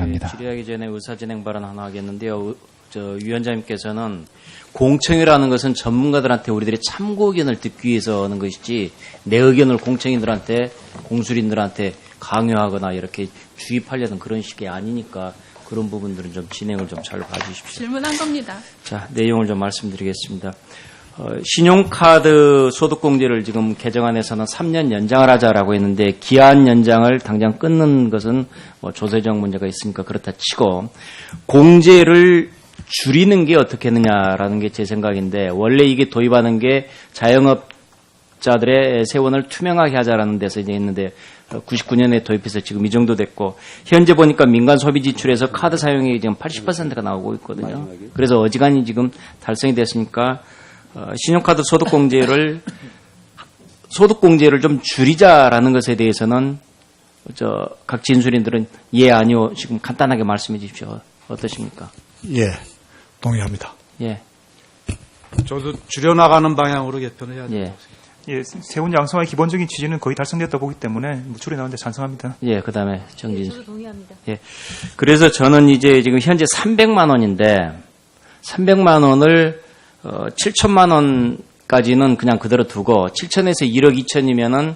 바랍니다. 질의하기 전에 의사진행 발언 하나 하겠는데요. 위원장님께서는 공청회라는 것은 전문가들한테 우리들이 참고 의견을 듣기 위해서 하는 것이지 내 의견을 공청인들한테 공수린들한테 강요하거나 이렇게 주입하려는 그런 식이 아니니까 그런 부분들은 좀 진행을 좀 잘 봐주십시오. 질문한 겁니다. 자, 내용을 좀 말씀드리겠습니다. 신용카드 소득공제를 지금 개정안에서는 3년 연장을 하자라고 했는데 기한 연장을 당장 끊는 것은 뭐 조세적 문제가 있으니까 그렇다 치고 공제를 줄이는 게 어떻게 했느냐라는 게 제 생각인데 원래 이게 도입하는 게 자영업자들의 세원을 투명하게 하자라는 데서 이제 했는데 99년에 도입해서 지금 이 정도 됐고 현재 보니까 민간 소비 지출에서 카드 사용액이 지금 80%가 나오고 있거든요. 그래서 어지간히 지금 달성이 됐으니까 신용카드 소득공제를 좀 줄이자라는 것에 대해서는 각 진술인들은 예 아니요 지금 간단하게 말씀해 주십시오. 어떠십니까? 예, 동의합니다. 예. 저도 줄여나가는 방향으로 개편을 해야 예. 돼요. 예, 세운 양성화의 기본적인 취지는 거의 달성됐다고 보기 때문에 무출이 나오는데 찬성합니다. 예, 그 다음에 정진. 저도 동의합니다. 예. 그래서 저는 이제 지금 현재 300만 원인데 300만 원을 7천만 원까지는 그냥 그대로 두고 7천에서 1억 2천이면은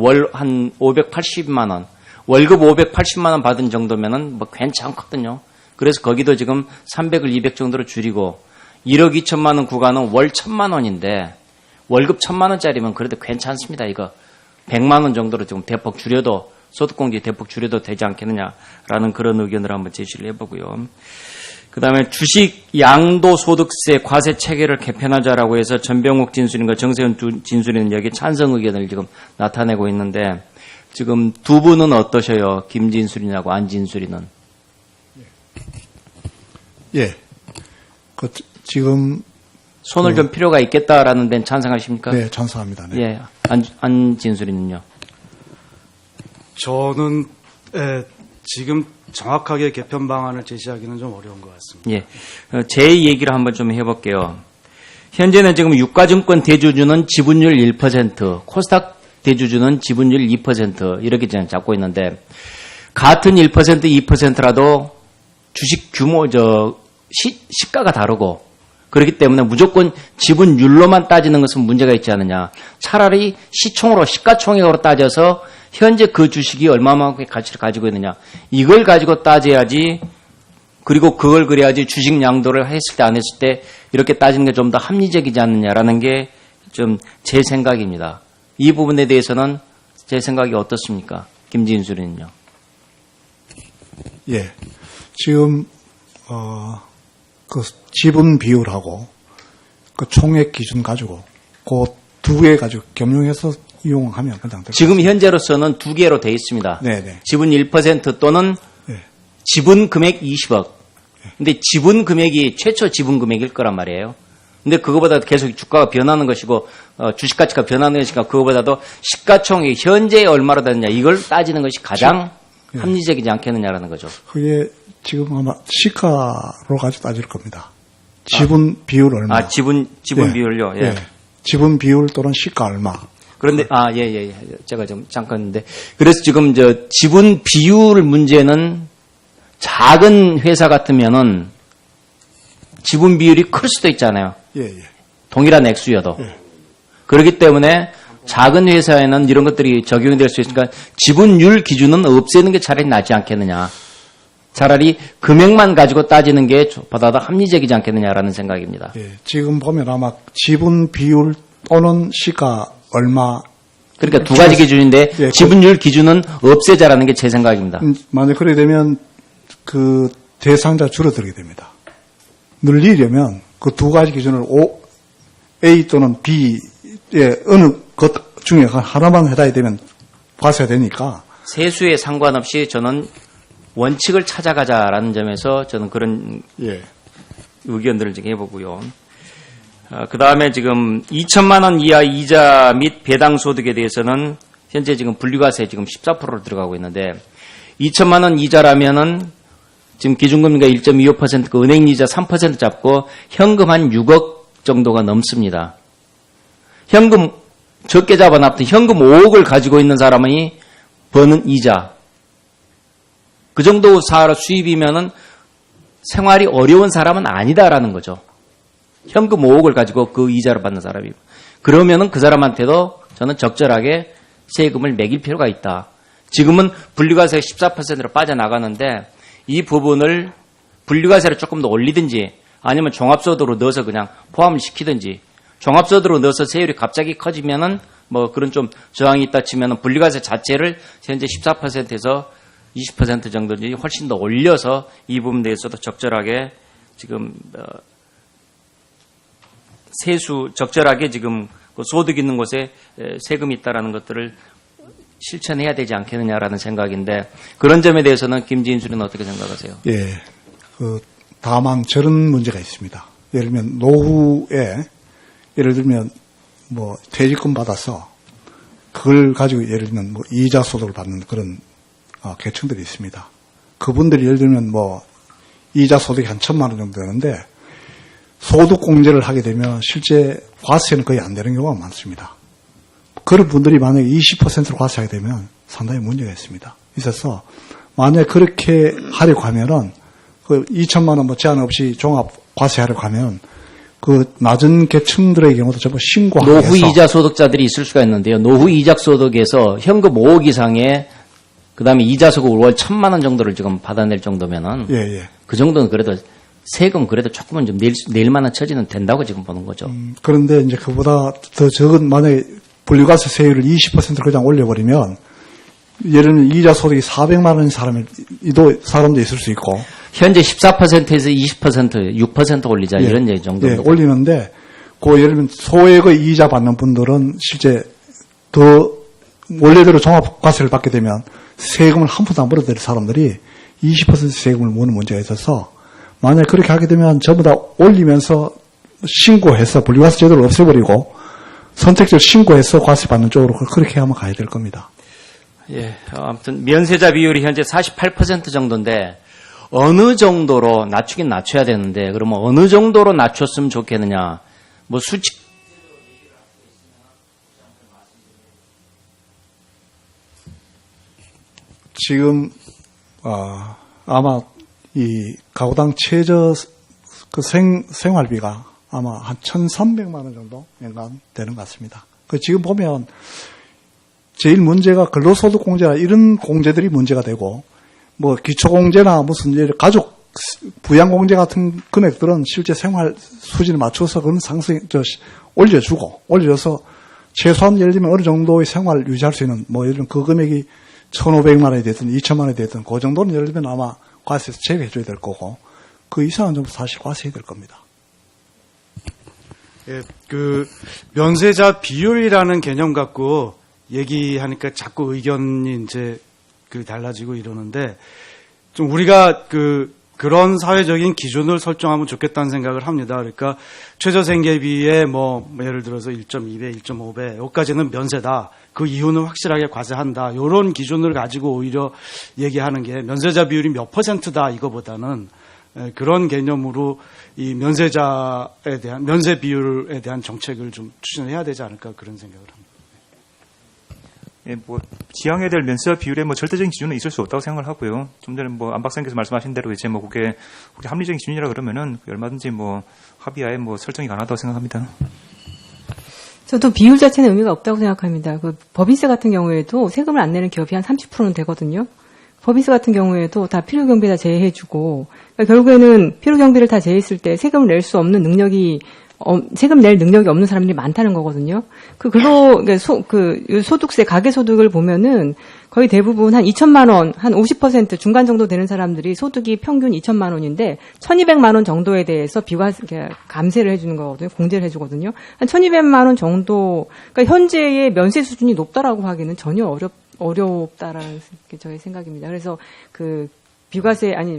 월 한 580만 원, 월급 580만 원 받은 정도면은 뭐 괜찮거든요. 그래서 거기도 지금 300을 200 정도로 줄이고 1억 2천만 원 구간은 월 1,000만 원인데 월급 1,000만 원짜리면 그래도 괜찮습니다. 이거 100만 원 정도로 좀 대폭 줄여도 소득공제 대폭 줄여도 되지 않겠느냐라는 그런 의견을 한번 제시를 해보고요. 그다음에 주식 양도소득세 과세 체계를 개편하자라고 해서 전병욱 진술인과 정세훈 진술인은 여기 찬성 의견을 지금 나타내고 있는데 지금 두 분은 어떠셔요? 김진술이냐고 안진술이는? 예, 지금 손을 좀 필요가 있겠다라는 데는 찬성하십니까? 네, 찬성합니다. 네. 예, 안진술이는요? 저는 지금 정확하게 개편 방안을 제시하기는 좀 어려운 것 같습니다. 예, 제 얘기를 한번 좀 해볼게요. 현재는 지금 유가증권 대주주는 지분율 1%, 코스닥 대주주는 지분율 2% 이렇게 지금 잡고 있는데 같은 1%, 2%라도 주식 규모, 시가가 다르고 그렇기 때문에 무조건 지분율로만 따지는 것은 문제가 있지 않느냐. 차라리 시총으로, 시가총액으로 따져서 현재 그 주식이 얼마만큼의 가치를 가지고 있느냐. 이걸 가지고 따져야지, 그리고 그걸 그래야지 주식 양도를 했을 때 안 했을 때 이렇게 따지는 게 좀 더 합리적이지 않느냐라는 게 좀 제 생각입니다. 이 부분에 대해서는 제 생각이 어떻습니까? 김진수는요? 예, 지금 그 지분 비율하고 그 총액 기준 가지고 그 두 개 가지고 겸용해서 이용하면 그냥 될 지금 현재로서는 두 개로 돼 있습니다. 네네. 지분 1% 또는 네. 지분 금액 20억. 근데 지분 금액이 최초 지분 금액일 거란 말이에요. 근데 그거보다 계속 주가가 변하는 것이고 주식 가치가 변하는 것이니까 그거보다도 시가총액이 현재 얼마로 되느냐 이걸 따지는 것이 가장 합리적이지 않겠느냐라는 거죠. 그게 지금 아마 시가로 가지고 따질 겁니다. 지분 비율 얼마? 지분 네. 비율요. 예. 네. 지분 비율 또는 시가 얼마? 그런데 예. 제가 좀 잠깐 했는데 그래서 지금 지분 비율 문제는 작은 회사 같으면은 지분 비율이 클 수도 있잖아요. 예. 동일한 액수여도. 예. 그렇기 때문에 작은 회사에는 이런 것들이 적용이 될 수 있으니까 지분율 기준은 없애는 게 차라리 낫지 않겠느냐. 차라리 금액만 가지고 따지는 게 보다 더 합리적이지 않겠느냐라는 생각입니다. 예. 지금 보면 아마 지분 비율 또는 시가 얼마. 그러니까 두 가지 기준인데 예, 지분율 기준은 없애자라는 게 제 생각입니다. 만약 그렇게 되면 그 대상자 줄어들게 됩니다. 늘리려면 그 두 가지 기준을 A 또는 B에 어느 것 중에 하나만 해당이 되면 과세가 되니까. 세수에 상관없이 저는 원칙을 찾아가자라는 점에서 저는 그런 예. 의견들을 지금 해보고요. 그 다음에 지금 2천만 원 이하 이자 및 배당 소득에 대해서는 현재 지금 분류과세 지금 14%로 들어가고 있는데 2천만 원 이자라면은 지금 기준금리가 1.25%, 그 은행 이자 3% 잡고 현금 한 6억 정도가 넘습니다. 현금 적게 잡아놨던 현금 5억을 가지고 있는 사람이 버는 이자 그 정도 수입이면은 생활이 어려운 사람은 아니다라는 거죠. 현금 5억을 가지고 그 이자를 받는 사람이. 그러면은 그 사람한테도 저는 적절하게 세금을 매길 필요가 있다. 지금은 분리과세 14%로 빠져나가는데 이 부분을 분리과세를 조금 더 올리든지 아니면 종합소득으로 넣어서 그냥 포함을 시키든지 종합소득으로 넣어서 세율이 갑자기 커지면은 뭐 그런 좀 저항이 있다 치면은 분리과세 자체를 현재 14%에서 20% 정도인지 훨씬 더 올려서 이 부분에 대해서도 적절하게 지금 적절하게 지금 그 소득 있는 곳에 세금이 있다라는 것들을 실천해야 되지 않겠느냐라는 생각인데 그런 점에 대해서는 김진수는 어떻게 생각하세요? 예, 다만 저런 문제가 있습니다. 예를 들면 노후에 예를 들면 뭐 퇴직금 받아서 그걸 가지고 예를 들면 뭐 이자 소득을 받는 그런 계층들이 있습니다. 그분들이 예를 들면 뭐 이자 소득이 한 1,000만 원 정도 되는데 소득 공제를 하게 되면 실제 과세는 거의 안 되는 경우가 많습니다. 그런 분들이 만약에 20%로 과세하게 되면 상당히 문제가 있습니다. 있어서 만약에 그렇게 하려고 하면은 그 2천만 원 뭐 제한 없이 종합 과세하려고 하면 그 낮은 계층들의 경우도 전부 신고하게 해서 노후 이자 소득자들이 있을 수가 있는데요. 노후 이자 소득에서 현금 5억 이상의 그다음에 이자 소득 월 1,000만 원 정도를 지금 받아낼 정도면은 예. 그 정도는 그래도 세금 그래도 조금은 좀 낼 만한 처지는 된다고 지금 보는 거죠. 그런데 이제 그보다 더 적은 만약에 분리과세 세율을 20%로 그냥 올려버리면 예를 들면 이자 소득이 400만 원인 사람도 있을 수 있고 현재 14%에서 20%, 6% 올리자 예. 이런 얘기 정도. 예, 올리는데 그 예를 들면 소액의 이자 받는 분들은 실제 더 원래대로 종합과세를 받게 되면 세금을 한 푼도 안 벌어들일 사람들이 20% 세금을 무는 문제가 있어서 만약에 그렇게 하게 되면 전부 다 올리면서 신고해서 분리과세 제도를 없애버리고 선택적으로 신고해서 과세 받는 쪽으로 그렇게 하면 가야 될 겁니다. 예, 아무튼 면세자 비율이 현재 48% 정도인데 어느 정도로 낮추긴 낮춰야 되는데 그러면 어느 정도로 낮췄으면 좋겠느냐? 뭐 수치 지금 아마 이 가구당 최저 그 생활비가 아마 한 1,300만 원 정도 연간 되는 것 같습니다. 그 지금 보면 제일 문제가 근로소득 공제나 이런 공제들이 문제가 되고 뭐 기초공제나 무슨 이제 가족 부양공제 같은 금액들은 실제 생활 수준에 맞춰서 그런 올려줘서 최소한 예를 들면 어느 정도의 생활 유지할 수 있는 뭐 예를 들면 그 금액이 1,500만 원이 됐든 2,000만 원이 됐든 그 정도는 예를 들면 아마 과세에서 제외해줘야 될 거고 그 이상은 좀 사실 과세해야 될 겁니다. 예, 그 면세자 비율이라는 개념 갖고 얘기하니까 자꾸 의견이 이제 달라지고 이러는데 좀 우리가 그런 사회적인 기준을 설정하면 좋겠다는 생각을 합니다. 그러니까 최저생계비의 뭐 예를 들어서 1.2배, 1.5배 여기까지는 면세다. 그 이후는 확실하게 과세한다. 이런 기준을 가지고 오히려 얘기하는 게 면세자 비율이 몇 %다 이거보다는 그런 개념으로 이 면세자에 대한 면세 비율에 대한 정책을 좀 추진해야 되지 않을까 그런 생각을 합니다. 예, 뭐 지향해야 될 면세자 비율에 뭐 절대적인 기준은 있을 수 없다고 생각을 하고요. 좀 전에 뭐 안 박사님께서 말씀하신 대로 이제 뭐 그게 합리적인 기준이라 그러면은 얼마든지 뭐 합의하에 뭐 설정이 가능하다고 생각합니다. 저도 비율 자체는 의미가 없다고 생각합니다. 그 법인세 같은 경우에도 세금을 안 내는 기업이 한 30%는 되거든요. 법인세 같은 경우에도 다 필요경비 다 제외해주고 그러니까 결국에는 필요경비를 다 제외했을 때 세금을 낼 수 없는 세금 낼 능력이 없는 사람들이 많다는 거거든요. 그러니까 소득세, 가계소득을 보면은 거의 대부분 한 2천만 원, 한 50% 중간 정도 되는 사람들이 소득이 평균 2천만 원인데 1,200만 원 정도에 대해서 감세를 해주는 거거든요. 공제를 해주거든요. 한 1,200만 원 정도, 그러니까 현재의 면세 수준이 높다라고 하기는 전혀 어렵다라는 게 저의 생각입니다. 그래서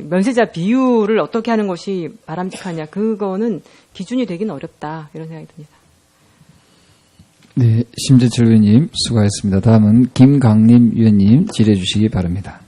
면세자 비율을 어떻게 하는 것이 바람직하냐, 그거는 기준이 되기는 어렵다, 이런 생각이 듭니다. 네, 심재철 의원님 수고하셨습니다. 다음은 김강림 위원님 질의해 주시기 바랍니다.